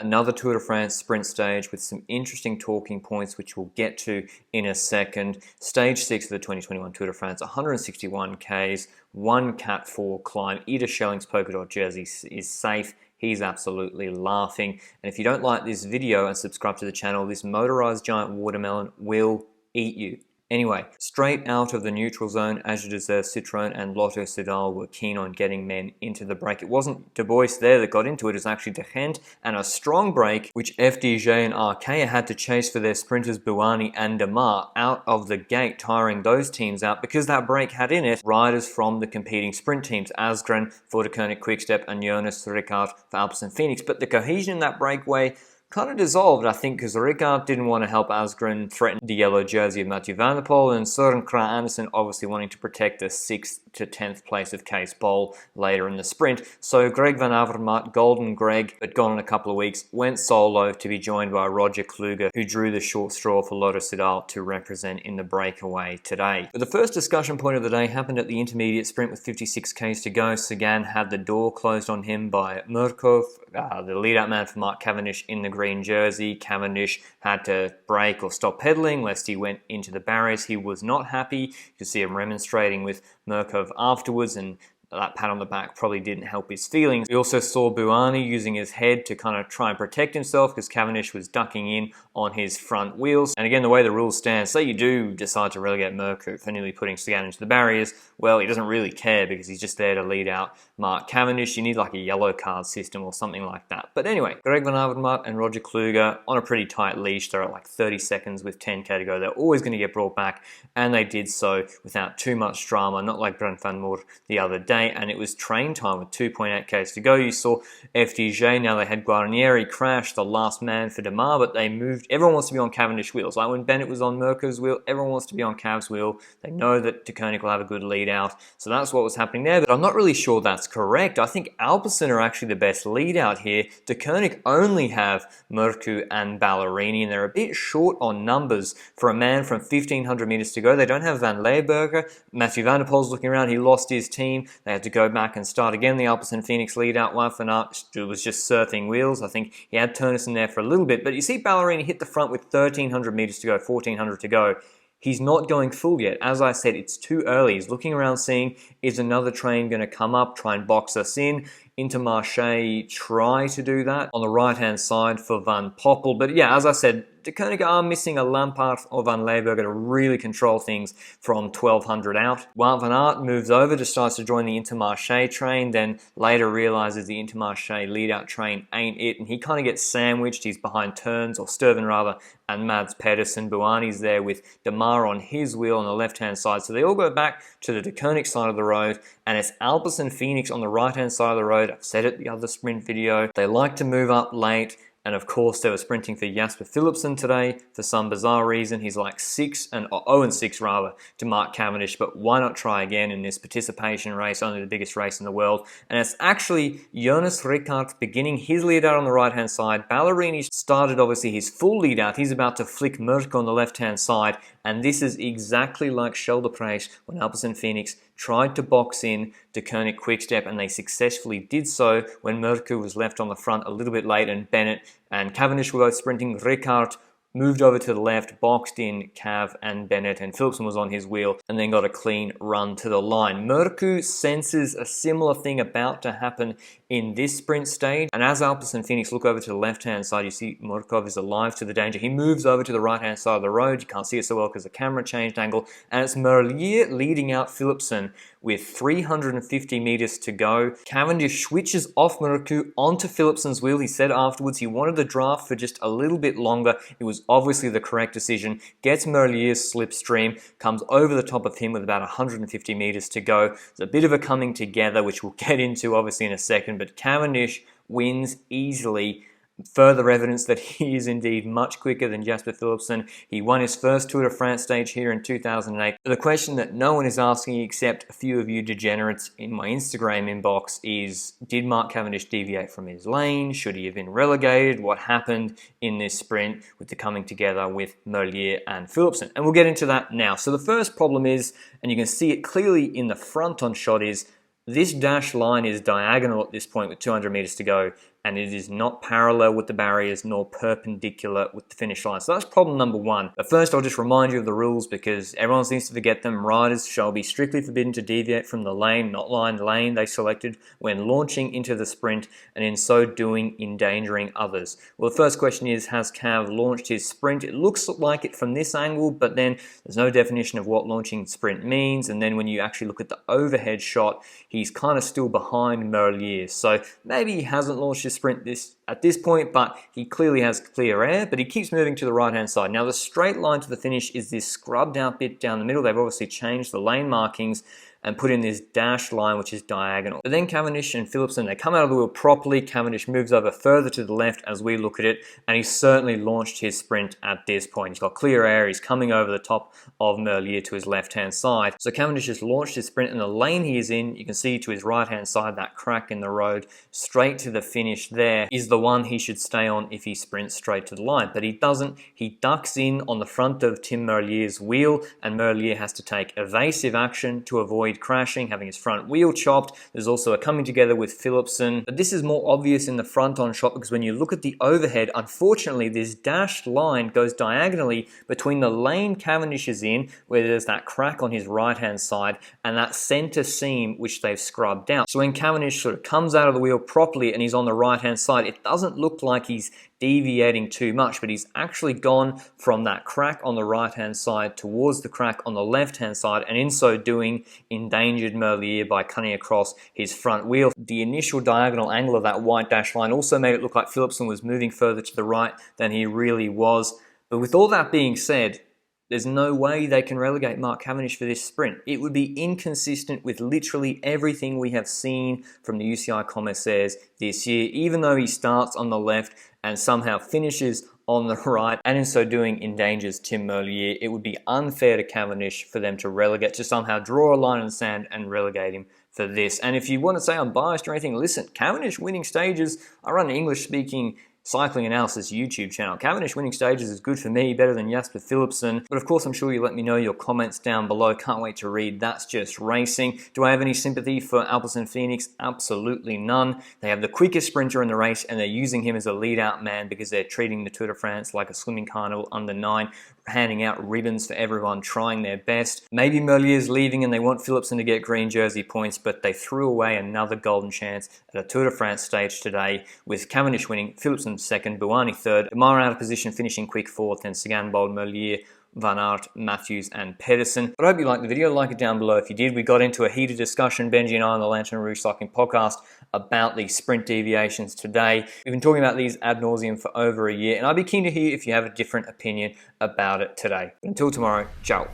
Another Tour de France sprint stage with some interesting talking points, which we'll get to in a second. Stage 6 of the 2021 Tour de France, 161 Ks, 1 Cat 4 climb. Ida Schelling's polka dot jersey is safe. He's absolutely laughing. And if you don't like this video and subscribe to the channel, this motorized giant watermelon will eat you. Anyway, straight out of the neutral zone, Azure Desert, Citroën and Lotto Soudal were keen on getting men into the break. It wasn't De Bois there that got into it, it was actually De Gent, and a strong break which FDJ and Arkéa had to chase for their sprinters Bouhanni and Demare out of the gate, tiring those teams out because that break had in it riders from the competing sprint teams, Asgreen for Deceuninck Quickstep and Jonas Rickaert for Alpecin-Fenix. But the cohesion in that breakaway kind of dissolved, I think, because Rickaert didn't want to help Asgreen threaten the yellow jersey of Mathieu van der Poel, and Søren Kragh Andersen obviously wanting to protect the 6th to 10th place of Cees Bol later in the sprint. So Greg van Avermaet, Golden Greg, had gone in a couple of weeks, went solo to be joined by Roger Kluge, who drew the short straw for Lotto Soudal to represent in the breakaway today. But the first discussion point of the day happened at the intermediate sprint with 56 Ks to go. Sagan had the door closed on him by Murkov, the lead-out man for Mark Cavendish in the green jersey. Cavendish had to brake or stop pedaling lest he went into the barriers. He was not happy. You could see him remonstrating with Murkov afterwards, and that pat on the back probably didn't help his feelings. We also saw Bouhanni using his head to kind of try and protect himself because Cavendish was ducking in on his front wheels. And again, the way the rules stand, say you do decide to relegate Murkov for nearly putting Sagan into the barriers, well, he doesn't really care because he's just there to lead out Mark Cavendish. You need like a yellow card system or something like that. But anyway, Greg van Avermaet and Roger Kluge on a pretty tight leash. They're at like 30 seconds with 10K to go. They're always going to get brought back, and they did so without too much drama, not like Brent van Moer the other day. And it was train time with 2.8 Ks to go. You saw FDJ, now they had Guarnieri crash, the last man for Demare, but they moved. Everyone wants to be on Cavendish wheels. Like when Bennett was on Murkov's wheel, everyone wants to be on Cav's wheel. They know that Deceuninck will have a good lead out. So that's what was happening there, but I'm not really sure that's correct. I think Alpecin are actually the best lead out here. Deceuninck only have Murku and Ballerini, and they're a bit short on numbers for a man from 1,500 meters to go. They don't have Van Leeuwenberger. Mathieu van der Poel's looking around. He lost his team. They had to go back and start again. The Alpecin-Fenix lead out, Wout van Aert was just surfing wheels. I think he had Turnus in there for a little bit, but you see Ballerini hit the front with 1,300 meters to go, 1,400 to go. He's not going full yet. As I said, it's too early. He's looking around seeing, is another train going to come up, try and box us in? Intermarché try to do that on the right-hand side for Van Poppel. But yeah, as I said, Deceuninck are missing a Lampaert or Van Leeuwenberger to really control things from 1,200 out. Wout van Aert moves over, decides to join the Intermarché train, then later realizes the Intermarché lead-out train ain't it, and he kind of gets sandwiched. He's behind Turns, or Sturven rather, and Mads Pedersen. Bouhanni's there with Demare on his wheel on the left-hand side. So they all go back to the Deceuninck side of the road, and it's Alpecin-Fenix on the right-hand side of the road. I've said it the other sprint video. They like to move up late. And of course, they were sprinting for Jasper Philipsen today for some bizarre reason. He's like 0-6 rather to Mark Cavendish, but why not try again in this participation race, only the biggest race in the world? And it's actually Jonas Rickaert beginning his lead out on the right-hand side. Ballerini started obviously his full lead out. He's about to flick Murk on the left-hand side, and this is exactly like Shell de Praise when Alpecin-Fenix tried to box in Deceuninck Quickstep, and they successfully did so when Murku was left on the front a little bit late, and Bennett and Cavendish were both sprinting. Rickaert moved over to the left, boxed in Cav and Bennett, and Philipsen was on his wheel and then got a clean run to the line. Murku senses a similar thing about to happen in this sprint stage, and as Alpecin-Fenix look over to the left-hand side, you see Murkov is alive to the danger. He moves over to the right-hand side of the road. You can't see it so well because the camera changed angle, and it's Merlier leading out Philipsen with 350 meters to go. Cavendish switches off Murku onto Philipsen's wheel. He said afterwards he wanted the draft for just a little bit longer. It was obviously the correct decision. Gets Merlier's slipstream, comes over the top of him with about 150 meters to go. It's a bit of a coming together, which we'll get into obviously in a second, but Cavendish wins easily. Further evidence that he is indeed much quicker than Jasper Philipsen. He won his first Tour de France stage here in 2008. The question that no one is asking except a few of you degenerates in my Instagram inbox is, did Mark Cavendish deviate from his lane? Should he have been relegated? What happened in this sprint with the coming together with Merlier and Philipsen? And we'll get into that now. So the first problem is, and you can see it clearly in the front on shot, is this dash line is diagonal at this point with 200 meters to go, and it is not parallel with the barriers nor perpendicular with the finish line. So that's problem number one. But first, I'll just remind you of the rules because everyone seems to forget them. Riders shall be strictly forbidden to deviate from the lane, not lane they selected when launching into the sprint, and in so doing endangering others. Well, the first question is, has Cav launched his sprint? It looks like it from this angle, but then there's no definition of what launching sprint means, and then when you actually look at the overhead shot, he's kind of still behind Merlier. So maybe he hasn't launched his sprint at this point, but he clearly has clear air, but he keeps moving to the right-hand side. Now, the straight line to the finish is this scrubbed out bit down the middle. They've obviously changed the lane markings and put in this dashed line, which is diagonal. But then Cavendish and Philipsen, they come out of the wheel properly. Cavendish moves over further to the left as we look at it, and he's certainly launched his sprint at this point. He's got clear air. He's coming over the top of Merlier to his left-hand side. So Cavendish has launched his sprint, and the lane he is in, you can see to his right-hand side, that crack in the road, straight to the finish there, is the one he should stay on if he sprints straight to the line. But he doesn't. He ducks in on the front of Tim Merlier's wheel, and Merlier has to take evasive action to avoid crashing, having his front wheel chopped. There's also a coming together with Philipsen, but this is more obvious in the front-on shot because when you look at the overhead, unfortunately, this dashed line goes diagonally between the lane Cavendish is in, where there's that crack on his right-hand side, and that center seam which they've scrubbed out. So when Cavendish sort of comes out of the wheel properly and he's on the right-hand side, it doesn't look like he's deviating too much, but he's actually gone from that crack on the right-hand side towards the crack on the left-hand side, and in so doing endangered Merlier by cutting across his front wheel. The initial diagonal angle of that white dash line also made it look like Philipsen was moving further to the right than he really was. But with all that being said, there's no way they can relegate Mark Cavendish for this sprint. It would be inconsistent with literally everything we have seen from the UCI commissaires this year, even though he starts on the left and somehow finishes on the right, and in so doing endangers Tim Merlier. It would be unfair to Cavendish for them to relegate, to somehow draw a line in the sand and relegate him for this. And if you want to say I'm biased or anything, listen, Cavendish winning stages, I run an English-speaking cycling analysis YouTube channel. Cavendish winning stages is good for me, better than Jasper Philipsen. But of course, I'm sure you let me know your comments down below. Can't wait to read That's Just Racing. Do I have any sympathy for Alpecin-Fenix? Absolutely none. They have the quickest sprinter in the race, and they're using him as a lead-out man because they're treating the Tour de France like a swimming carnival under 9, handing out ribbons for everyone, trying their best. Maybe Merlier's leaving and they want Philipsen to get green jersey points, but they threw away another golden chance at a Tour de France stage today, with Cavendish winning, Philipsen second, Bouhanni third, Demare out of position, finishing quick fourth, then Sagan, Bold, Merlier, Van Aert, Matthews, and Pedersen. But I hope you liked the video. Like it down below if you did. We got into a heated discussion, Benji and I, on the Lanterne Rouge Cycling Podcast about these sprint deviations today. We've been talking about these ad nauseum for over a year, and I'd be keen to hear if you have a different opinion about it today. But until tomorrow, ciao.